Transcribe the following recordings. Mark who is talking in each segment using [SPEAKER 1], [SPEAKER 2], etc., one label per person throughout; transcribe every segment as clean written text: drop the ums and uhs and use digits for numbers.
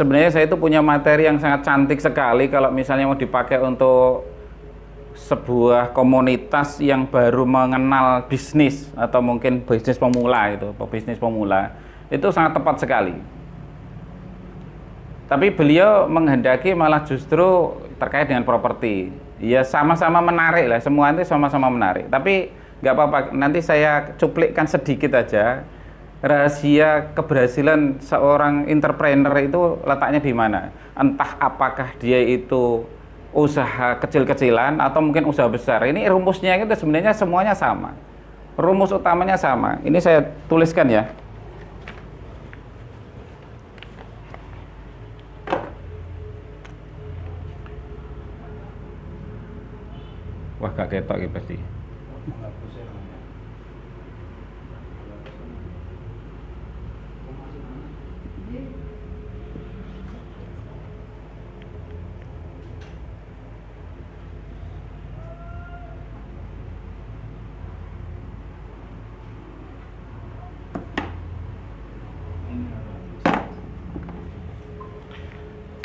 [SPEAKER 1] sebenarnya saya itu punya materi yang sangat cantik sekali kalau misalnya mau dipakai untuk sebuah komunitas yang baru mengenal bisnis atau mungkin bisnis pemula itu, pebisnis pemula, itu sangat tepat sekali. Tapi beliau menghendaki malah justru terkait dengan properti. Ya sama-sama menarik lah, semua itu sama-sama menarik. Tapi nggak apa-apa, nanti saya cuplikkan sedikit aja. Rahasia keberhasilan seorang entrepreneur itu letaknya di mana? Entah apakah dia itu usaha kecil-kecilan atau mungkin usaha besar. Ini rumusnya itu sebenarnya semuanya sama. Rumus utamanya sama. Ini saya tuliskan ya. Wah, gak ketok gitu pasti.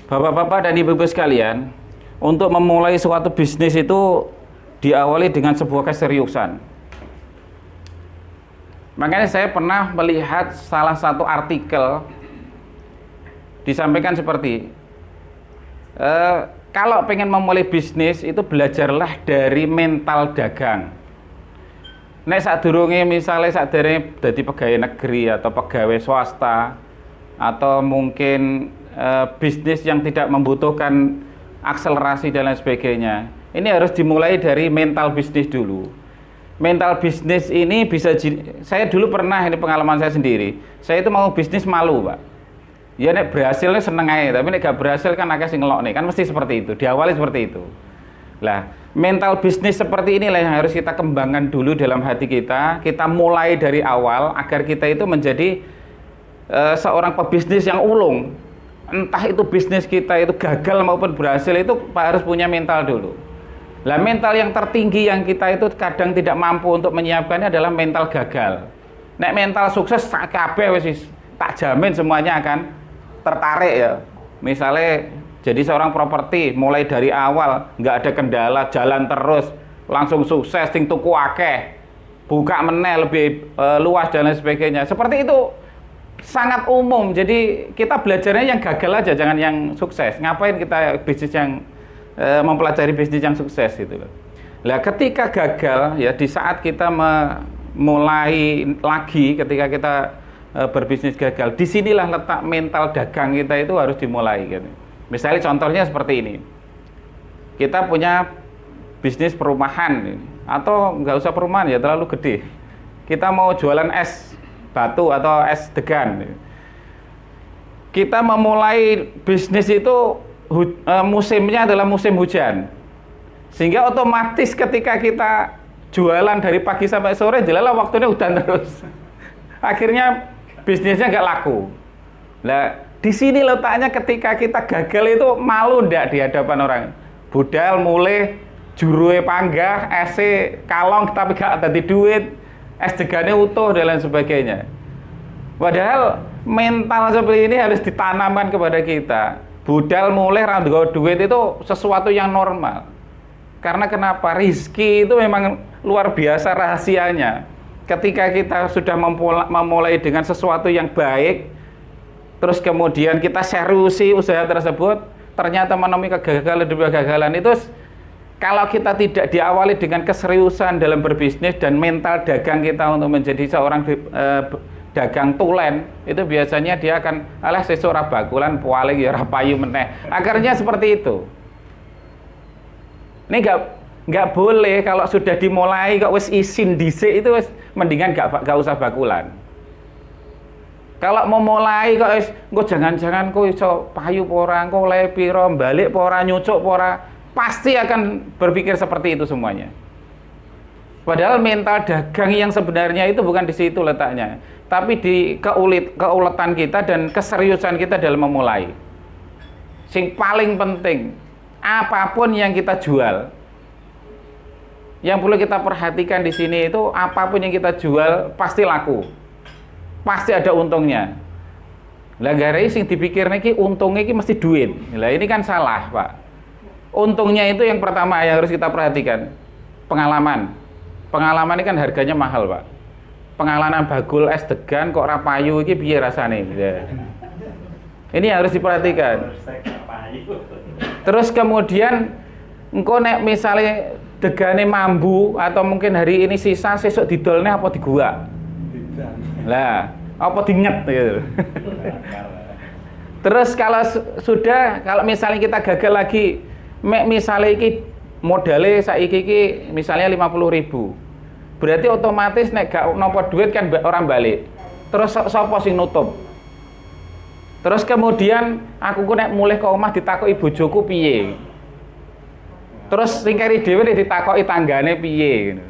[SPEAKER 1] Bapak-bapak dan ibu-ibu sekalian, untuk memulai suatu bisnis itu diawali dengan sebuah keseriusan. Makanya saya pernah melihat salah satu artikel disampaikan seperti kalau pengen memulai bisnis itu belajarlah dari mental dagang. Nek sadurunge misalnya sadurunge dadi pegawai negeri atau pegawai swasta atau mungkin bisnis yang tidak membutuhkan akselerasi dan lain sebagainya. Ini harus dimulai dari mental bisnis dulu. Mental bisnis ini bisa, saya dulu pernah, ini pengalaman saya sendiri. Saya itu mau bisnis malu, Pak. Ya nek berhasilnya seneng aja, tapi nek gak berhasil kan agak sing ngelok nih, kan mesti seperti itu. Diawali seperti itu. Lah, mental bisnis seperti inilah yang harus kita kembangkan dulu dalam hati kita. Kita mulai dari awal agar kita itu menjadi seorang pebisnis yang ulung. Entah itu bisnis kita itu gagal maupun berhasil, itu harus punya mental dulu. Lah, mental yang tertinggi yang kita itu kadang tidak mampu untuk menyiapkannya adalah mental gagal. Nek mental sukses kabeh wis tak jamin semuanya akan tertarik ya. Misalnya jadi seorang properti mulai dari awal nggak ada kendala, jalan terus, langsung sukses, ting tuku akeh, buka meneh lebih luas dan lain sebagainya. Seperti itu sangat umum. Jadi kita belajarnya yang gagal aja, jangan yang sukses. Ngapain kita bisnis yang mempelajari bisnis yang sukses gitu loh. Lah, ketika gagal ya, di saat kita mulai lagi, ketika kita berbisnis gagal, disinilah letak mental dagang kita itu harus dimulai gitu. Misalnya contohnya seperti ini, kita punya bisnis perumahan atau nggak usah perumahan ya, terlalu gede. Kita mau jualan es batu atau es degan. Kita memulai bisnis itu musimnya adalah musim hujan, sehingga otomatis ketika kita jualan dari pagi sampai sore jelas waktunya hujan terus. Akhirnya bisnisnya nggak laku. Nah, di sini letaknya ketika kita gagal itu malu ndak di hadapan orang. Budal mulai jurue panggah, es kalong tapi gak ada duit, es degane utuh dan lain sebagainya. Padahal mental seperti ini harus ditanamkan kepada kita. Budal mulai ranggo duit itu sesuatu yang normal. Karena kenapa? Rizki itu memang luar biasa rahasianya. Ketika kita sudah memulai dengan sesuatu yang baik, terus kemudian kita seriusi usaha tersebut, ternyata menemui kegagalan demi kegagalan itu, kalau kita tidak diawali dengan keseriusan dalam berbisnis dan mental dagang kita untuk menjadi seorang dagang tulen, itu biasanya dia akan alah sesuk ora bakulan paling ya ora payu meneh. Akhirnya seperti itu. Ini nggak boleh kalau sudah dimulai kok wis isin dhisik, itu wis mendingan nggak usah bakulan. Kalau mau mulai kok wis engko jangan-jangan kok iso payu apa ora, engko oleh pira, balik apa ora, nyucuk apa ora, pasti akan berpikir seperti itu semuanya. Padahal mental dagang yang sebenarnya itu bukan di situ letaknya, tapi di keuletan kita dan keseriusan kita dalam memulai. Sing paling penting, apapun yang kita jual, yang perlu kita perhatikan di sini itu apapun yang kita jual pasti laku, pasti ada untungnya. Lah garai sing dipikirne iki untungnya iki mesti duit. Lah ini kan salah, Pak. Untungnya itu yang pertama yang harus kita perhatikan. Pengalaman. Pengalaman ini kan harganya mahal, Pak. Pengalaman bagul es degan kok ora payu iki piye rasane? Ya. Ini harus diperhatikan. Terus kemudian engko nek misale degane mambu atau mungkin hari ini sisa sesuk didolne apa di gua? Lah, apa dinyet gitu. Terus kalau sudah kalau misalnya kita gagal lagi, misalnya iki modalnya saiki iki misalnya 50.000. Berarti otomatis nek gak nopo duit kan orang balik. Terus sapa sing nutup? Terus kemudian aku ku nek mulih ke omah ditakoki bojoku piye? Terus sing keri dhewe ditakoki tanggane piye gitu.